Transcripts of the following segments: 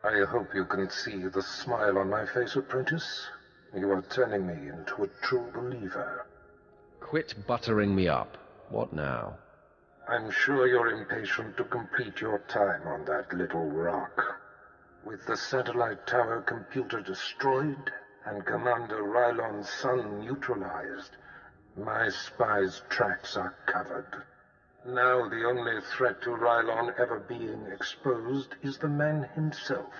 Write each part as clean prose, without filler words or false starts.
I hope you can see the smile on my face, apprentice. You are turning me into a true believer. Quit buttering me up. What now? I'm sure you're impatient to complete your time on that little rock. With the satellite tower computer destroyed and Commander Rylon's son neutralized, my spy's tracks are covered. Now the only threat to Rylon ever being exposed is the man himself.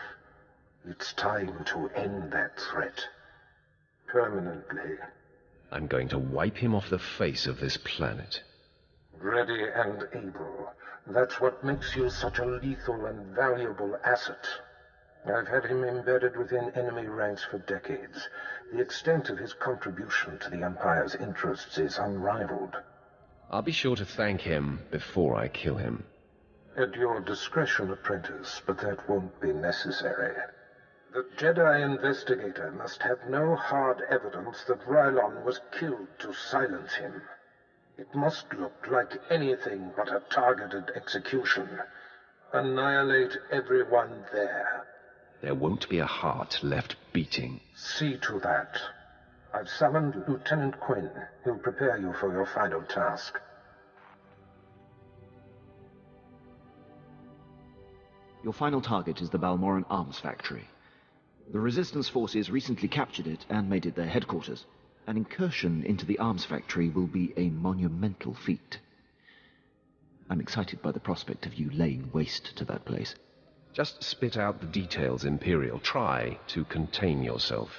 It's time to end that threat. Permanently. I'm going to wipe him off the face of this planet. Ready and able. That's what makes you such a lethal and valuable asset. I've had him embedded within enemy ranks for decades. The extent of his contribution to the Empire's interests is unrivaled. I'll be sure to thank him before I kill him. At your discretion, apprentice, but that won't be necessary. The Jedi investigator must have no hard evidence that Rylon was killed to silence him. It must look like anything but a targeted execution. Annihilate everyone there. There won't be a heart left beating. See to that. I've summoned Lieutenant Quinn. He'll prepare you for your final task. Your final target is the Balmoran arms factory. The Resistance forces recently captured it and made it their headquarters. An incursion into the arms factory will be a monumental feat. I'm excited by the prospect of you laying waste to that place. Just spit out the details, Imperial. Try to contain yourself.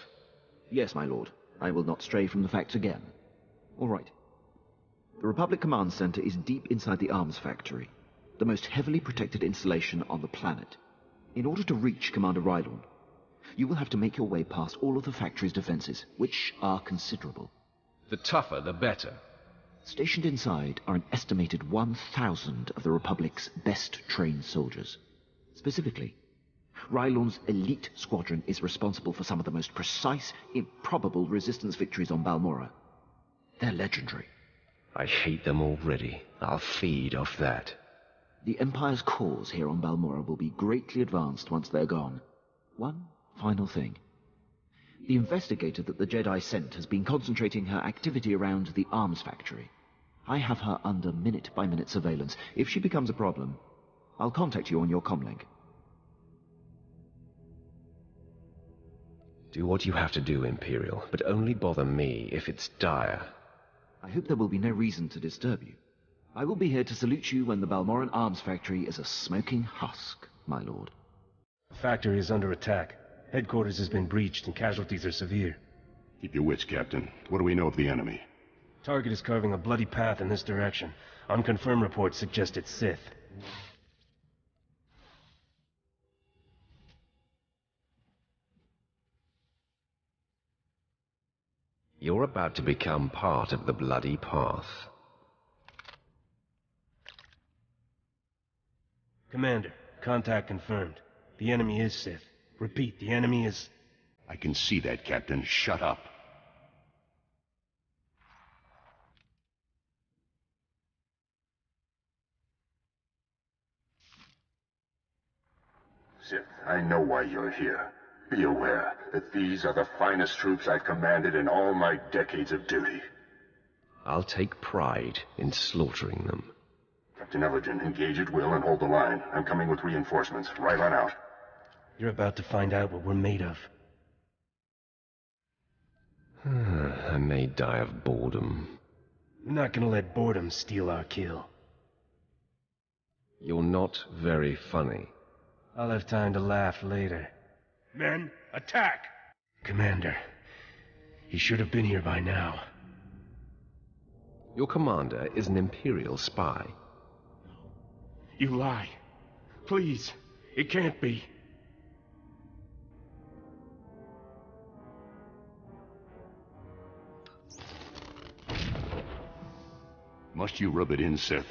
Yes, my lord. I will not stray from the facts again. All right. The Republic Command Center is deep inside the arms factory, the most heavily protected installation on the planet. In order to reach Commander Rylon, you will have to make your way past all of the factory's defenses, which are considerable. The tougher, the better. Stationed inside are an estimated 1,000 of the Republic's best-trained soldiers. Specifically, Rylon's elite squadron is responsible for some of the most precise, improbable resistance victories on Balmorra. They're legendary. I hate them already. I'll feed off that. The Empire's cause here on Balmorra will be greatly advanced once they're gone. One final thing. The investigator that the Jedi sent has been concentrating her activity around the arms factory. I have her under minute-by-minute surveillance. If she becomes a problem, I'll contact you on your comlink. Do what you have to do, Imperial, but only bother me if it's dire. I hope there will be no reason to disturb you. I will be here to salute you when the Balmoran arms factory is a smoking husk, my lord. The factory is under attack. Headquarters has been breached and casualties are severe. Keep your wits, Captain. What do we know of the enemy? Target is carving a bloody path in this direction. Unconfirmed reports suggest it's Sith. You're about to become part of the bloody path. Commander, contact confirmed. The enemy is Sith. Repeat, the enemy is... I can see that, Captain. Shut up. Sith, I know why you're here. Be aware that these are the finest troops I've commanded in all my decades of duty. I'll take pride in slaughtering them. Captain Elgin, engage at will and hold the line. I'm coming with reinforcements. Right on out. You're about to find out what we're made of. I may die of boredom. We're not gonna let boredom steal our kill. You're not very funny. I'll have time to laugh later. Men, attack! Commander, he should have been here by now. Your commander is an Imperial spy. You lie. Please, it can't be. Must you rub it in, Sith?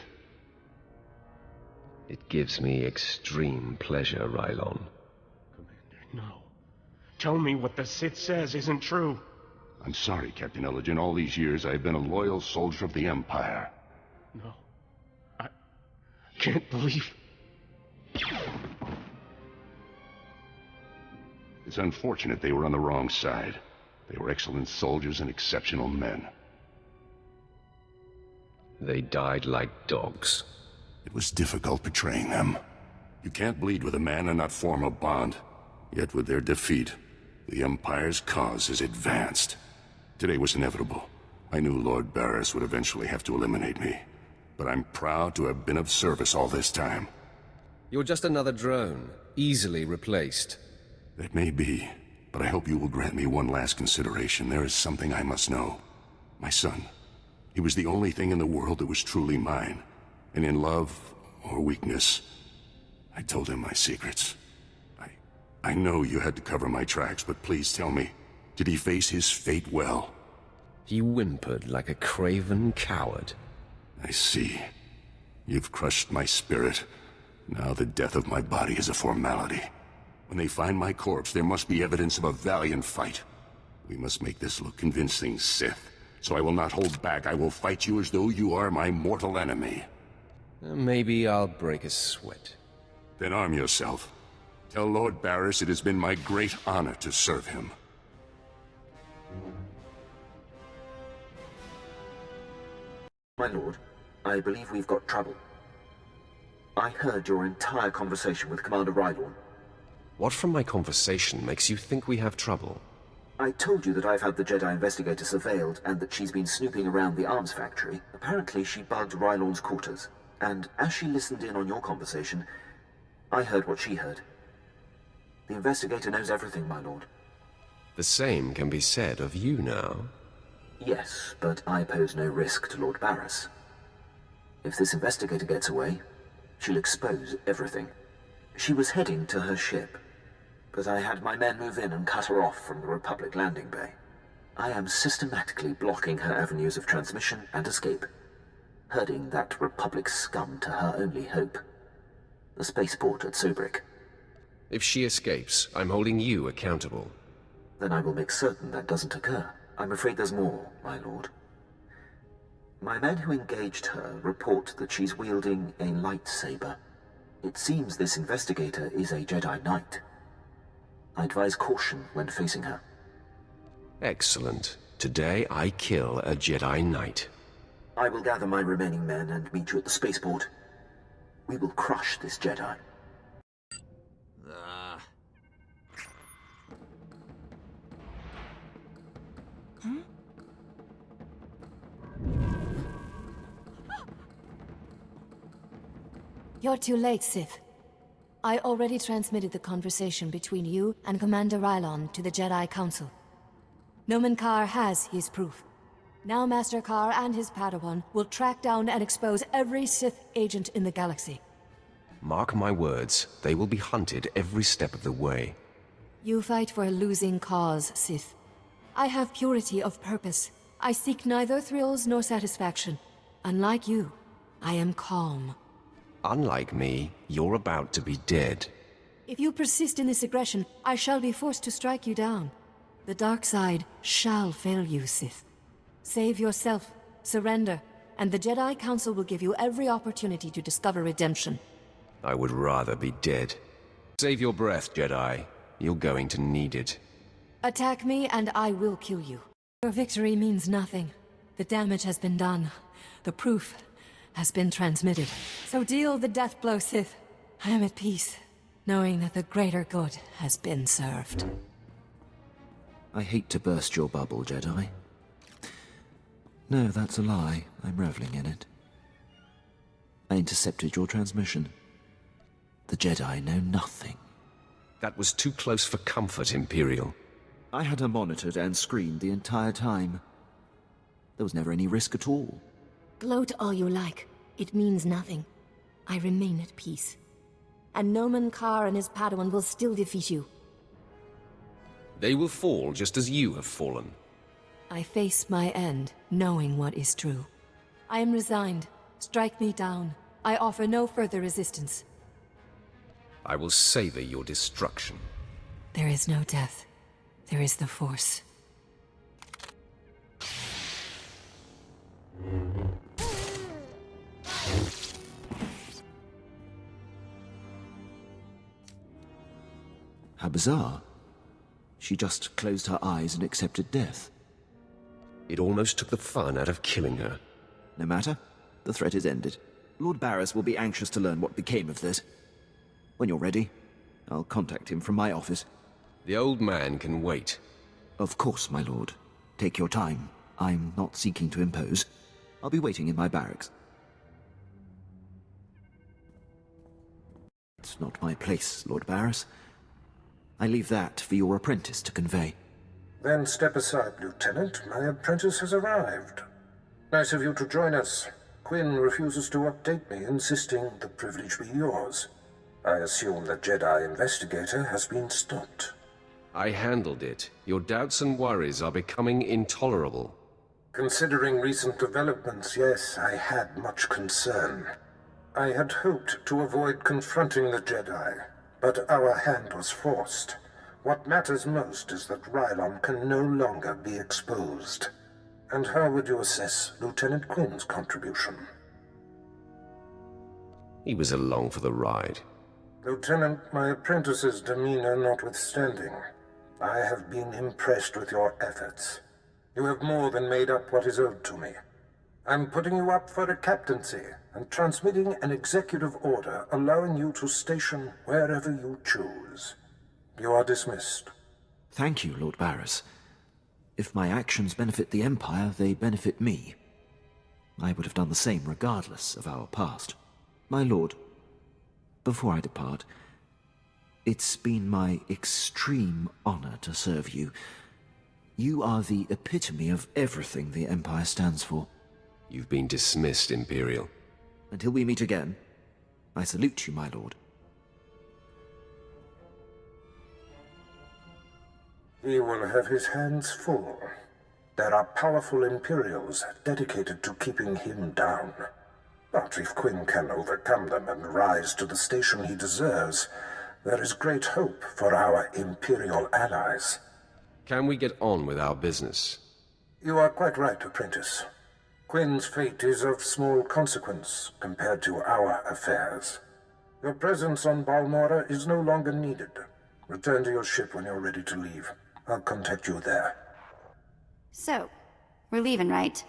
It gives me extreme pleasure, Rylon. Commander, no. Tell me what the Sith says isn't true. I'm sorry, Captain Elgin. All these years I've been a loyal soldier of the Empire. No. I can't believe... It's unfortunate they were on the wrong side. They were excellent soldiers and exceptional men. They died like dogs. It was difficult betraying them. You can't bleed with a man and not form a bond. Yet with their defeat, the Empire's cause has advanced. Today was inevitable. I knew Lord Barris would eventually have to eliminate me. But I'm proud to have been of service all this time. You're just another drone, easily replaced. That may be, but I hope you will grant me one last consideration. There is something I must know. My son. He was the only thing in the world that was truly mine. And in love or weakness, I told him my secrets. I know you had to cover my tracks, but please tell me, did he face his fate well? He whimpered like a craven coward. I see. You've crushed my spirit. Now the death of my body is a formality. When they find my corpse, there must be evidence of a valiant fight. We must make this look convincing, Sith. So I will not hold back. I will fight you as though you are my mortal enemy. Maybe I'll break a sweat. Then arm yourself. Tell Lord Barris it has been my great honor to serve him. My lord, I believe we've got trouble. I heard your entire conversation with Commander Rylorn. What from my conversation makes you think we have trouble? I told you that I've had the Jedi investigator surveilled and that she's been snooping around the arms factory. Apparently she bugged Rylorn's quarters, and as she listened in on your conversation, I heard what she heard. The investigator knows everything, my lord. The same can be said of you now. Yes, but I pose no risk to Lord Barris. If this investigator gets away, she'll expose everything. She was heading to her ship, but I had my men move in and cut her off from the Republic landing bay. I am systematically blocking her avenues of transmission and escape, herding that Republic scum to her only hope, the spaceport at Sobrik. If she escapes, I'm holding you accountable. Then I will make certain that doesn't occur. I'm afraid there's more, my lord. My men who engaged her report that she's wielding a lightsaber. It seems this investigator is a Jedi Knight. I advise caution when facing her. Excellent. Today I kill a Jedi Knight. I will gather my remaining men and meet you at the spaceport. We will crush this Jedi. You're too late, Sith. I already transmitted the conversation between you and Commander Rylon to the Jedi Council. Nomen Karr has his proof. Now Master Karr and his Padawan will track down and expose every Sith agent in the galaxy. Mark my words, they will be hunted every step of the way. You fight for a losing cause, Sith. I have purity of purpose. I seek neither thrills nor satisfaction. Unlike you, I am calm. Unlike me, you're about to be dead. If you persist in this aggression, I shall be forced to strike you down. The dark side shall fail you, Sith. Save yourself, surrender, and the Jedi Council will give you every opportunity to discover redemption. I would rather be dead. Save your breath, Jedi. You're going to need it. Attack me and I will kill you. Your victory means nothing. The damage has been done. The proof has been transmitted. So deal the death blow, Sith. I am at peace, knowing that the greater good has been served. I hate to burst your bubble, Jedi. No, that's a lie. I'm reveling in it. I intercepted your transmission. The Jedi know nothing. That was too close for comfort, Imperial. I had her monitored and screened the entire time. There was never any risk at all. Gloat all you like. It means nothing. I remain at peace. And Nomen Karr and his Padawan will still defeat you. They will fall just as you have fallen. I face my end, knowing what is true. I am resigned. Strike me down. I offer no further resistance. I will savor your destruction. There is no death. There is the Force. How bizarre. She just closed her eyes and accepted death. It almost took the fun out of killing her. No matter. The threat is ended. Lord Barris will be anxious to learn what became of this. When you're ready, I'll contact him from my office. The old man can wait. Of course, my lord. Take your time. I'm not seeking to impose. I'll be waiting in my barracks. It's not my place, Lord Barris. I leave that for your apprentice to convey. Then step aside, Lieutenant. My apprentice has arrived. Nice of you to join us. Quinn refuses to update me, insisting the privilege be yours. I assume the Jedi investigator has been stopped. I handled it. Your doubts and worries are becoming intolerable. Considering recent developments, yes, I had much concern. I had hoped to avoid confronting the Jedi, but our hand was forced. What matters most is that Rylon can no longer be exposed. And how would you assess Lieutenant Quinn's contribution? He was along for the ride. Lieutenant, my apprentice's demeanor notwithstanding, I have been impressed with your efforts. You have more than made up what is owed to me. I'm putting you up for a captaincy and transmitting an executive order allowing you to station wherever you choose. You are dismissed. Thank you, Lord Barris. If my actions benefit the Empire, they benefit me. I would have done the same regardless of our past. My lord, before I depart, it's been my extreme honor to serve you. You are the epitome of everything the Empire stands for. You've been dismissed, Imperial. Until we meet again, I salute you, my lord. He will have his hands full. There are powerful Imperials dedicated to keeping him down. But if Quinn can overcome them and rise to the station he deserves, there is great hope for our Imperial allies. Can we get on with our business? You are quite right, apprentice. Quinn's fate is of small consequence compared to our affairs. Your presence on Balmora is no longer needed. Return to your ship when you're ready to leave. I'll contact you there. So, we're leaving, right?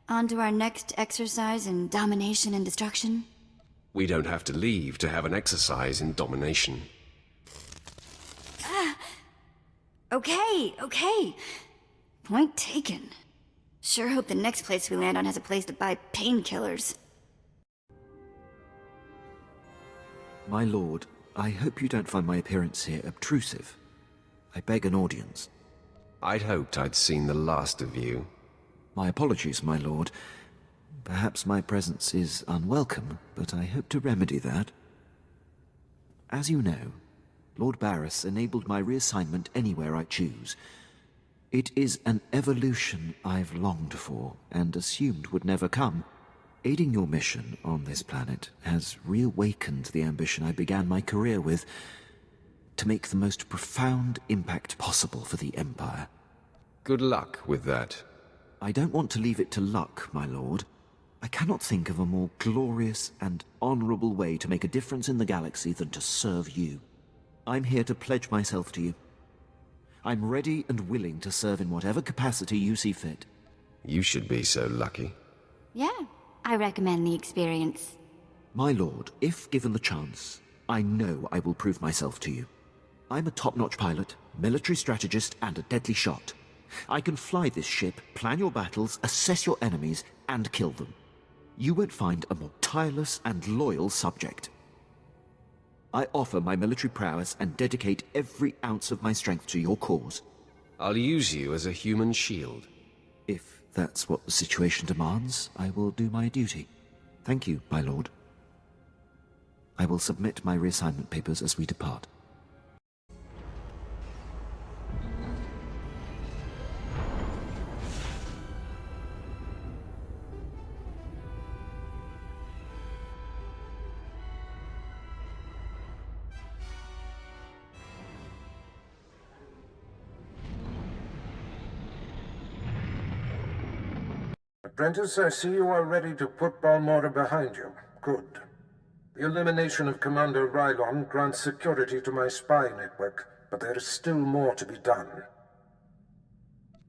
On to our next exercise in domination and destruction? We don't have to leave to have an exercise in domination. Okay. Point taken. Sure hope the next place we land on has a place to buy painkillers. My lord, I hope you don't find my appearance here obtrusive. I beg an audience. I'd hoped I'd seen the last of you. My apologies, my lord. Perhaps my presence is unwelcome, but I hope to remedy that. As you know, Lord Barris enabled my reassignment anywhere I choose. It is an evolution I've longed for and assumed would never come. Aiding your mission on this planet has reawakened the ambition I began my career with, to make the most profound impact possible for the Empire. Good luck with that. I don't want to leave it to luck, my lord. I cannot think of a more glorious and honorable way to make a difference in the galaxy than to serve you. I'm here to pledge myself to you. I'm ready and willing to serve in whatever capacity you see fit. You should be so lucky. Yeah, I recommend the experience. My lord, if given the chance, I know I will prove myself to you. I'm a top-notch pilot, military strategist, and a deadly shot. I can fly this ship, plan your battles, assess your enemies, and kill them. You won't find a more tireless and loyal subject. I offer my military prowess and dedicate every ounce of my strength to your cause. I'll use you as a human shield. If that's what the situation demands, I will do my duty. Thank you, my lord. I will submit my reassignment papers as we depart. Apprentice, I see you are ready to put Balmora behind you. Good. The elimination of Commander Rylon grants security to my spy network but there is still more to be done.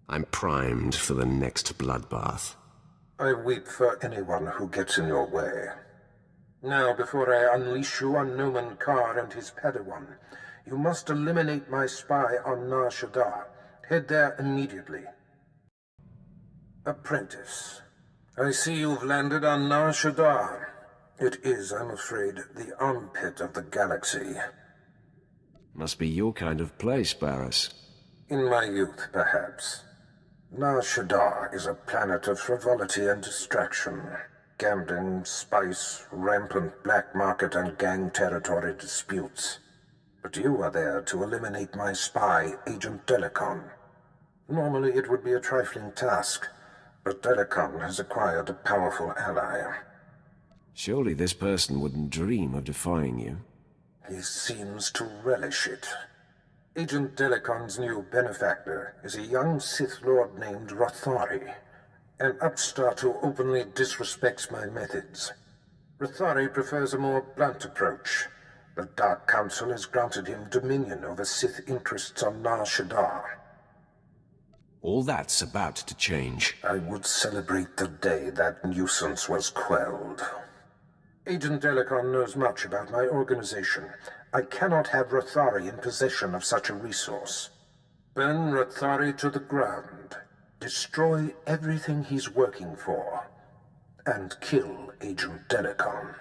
I'm primed for the next bloodbath. I weep for anyone who gets in your way. Now, before I unleash you on Noman Karr and his Padawan, you must eliminate my spy on Nar Shaddaa. Head there immediately. Apprentice, I see you've landed on Nar Shaddaa. It is, I'm afraid, the armpit of the galaxy. Must be your kind of place, Barris. In my youth, perhaps. Nar Shaddaa is a planet of frivolity and distraction. Gambling, spice, rampant black market and gang territory disputes. But you are there to eliminate my spy, Agent Delicon. Normally it would be a trifling task, but Delicon has acquired a powerful ally. Surely this person wouldn't dream of defying you. He seems to relish it. Agent Delicon's new benefactor is a young Sith Lord named Rothari, an upstart who openly disrespects my methods. Rothari prefers a more blunt approach. The Dark Council has granted him dominion over Sith interests on Nar Shaddaa. All that's about to change. I would celebrate the day that nuisance was quelled. Agent Delicon knows much about my organization. I cannot have Rothari in possession of such a resource. Burn Rothari to the ground. Destroy everything he's working for. And kill Agent Delicon.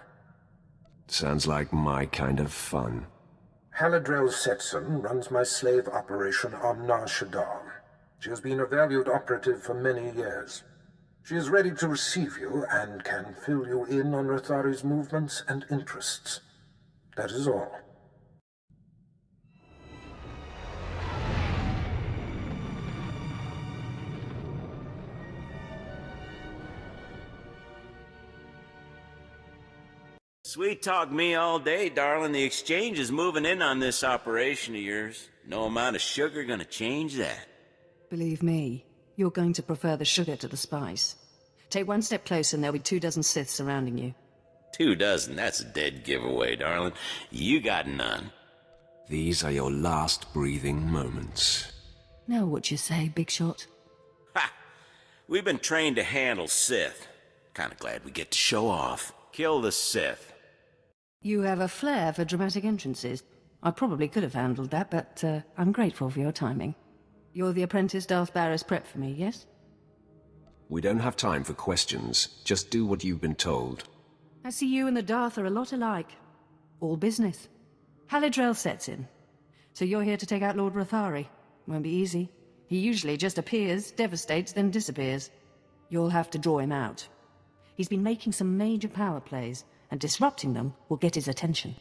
Sounds like my kind of fun. Haladrel Setson runs my slave operation on Nar Shaddaa. She has been a valued operative for many years. She is ready to receive you and can fill you in on Rothari's movements and interests. That is all. Sweet talk me all day, darling. The exchange is moving in on this operation of yours. No amount of sugar gonna change that. Believe me, you're going to prefer the sugar to the spice. Take one step closer and there'll be 24 Sith surrounding you. 24? That's a dead giveaway, darling. You got none. These are your last breathing moments. Know what you say, Big Shot? Ha! We've been trained to handle Sith. Kinda glad we get to show off. Kill the Sith. You have a flair for dramatic entrances. I probably could have handled that, but I'm grateful for your timing. You're the apprentice Darth Barris prepped for me, yes? We don't have time for questions. Just do what you've been told. I see you and the Darth are a lot alike. All business. Haladrel sets in. So you're here to take out Lord Rothari. Won't be easy. He usually just appears, devastates, then disappears. You'll have to draw him out. He's been making some major power plays, and disrupting them will get his attention.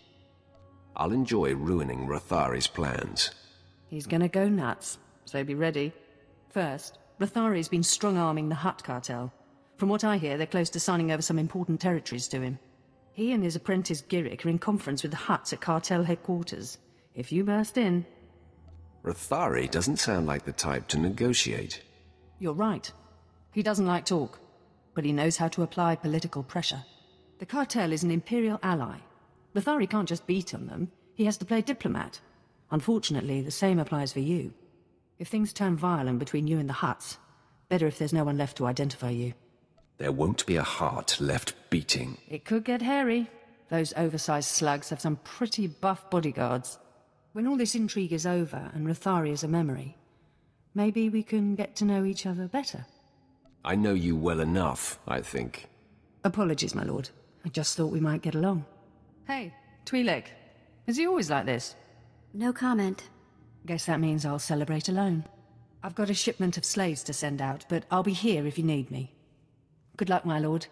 I'll enjoy ruining Rothari's plans. He's gonna go nuts, so be ready. First, Rothari's been strong-arming the Hutt cartel. From what I hear, they're close to signing over some important territories to him. He and his apprentice Giric are in conference with the Hutts at cartel headquarters. If you burst in... Rothari doesn't sound like the type to negotiate. You're right. He doesn't like talk, but he knows how to apply political pressure. The cartel is an Imperial ally. Rothari can't just beat on them. He has to play diplomat. Unfortunately, the same applies for you. If things turn violent between you and the Hutts, better if there's no one left to identify you. There won't be a heart left beating. It could get hairy. Those oversized slugs have some pretty buff bodyguards. When all this intrigue is over and Rothari is a memory, maybe we can get to know each other better. I know you well enough, I think. Apologies, my lord. I just thought we might get along. Hey, Twi'lek. Is he always like this? No comment. Guess that means I'll celebrate alone. I've got a shipment of slaves to send out, but I'll be here if you need me. Good luck, my lord.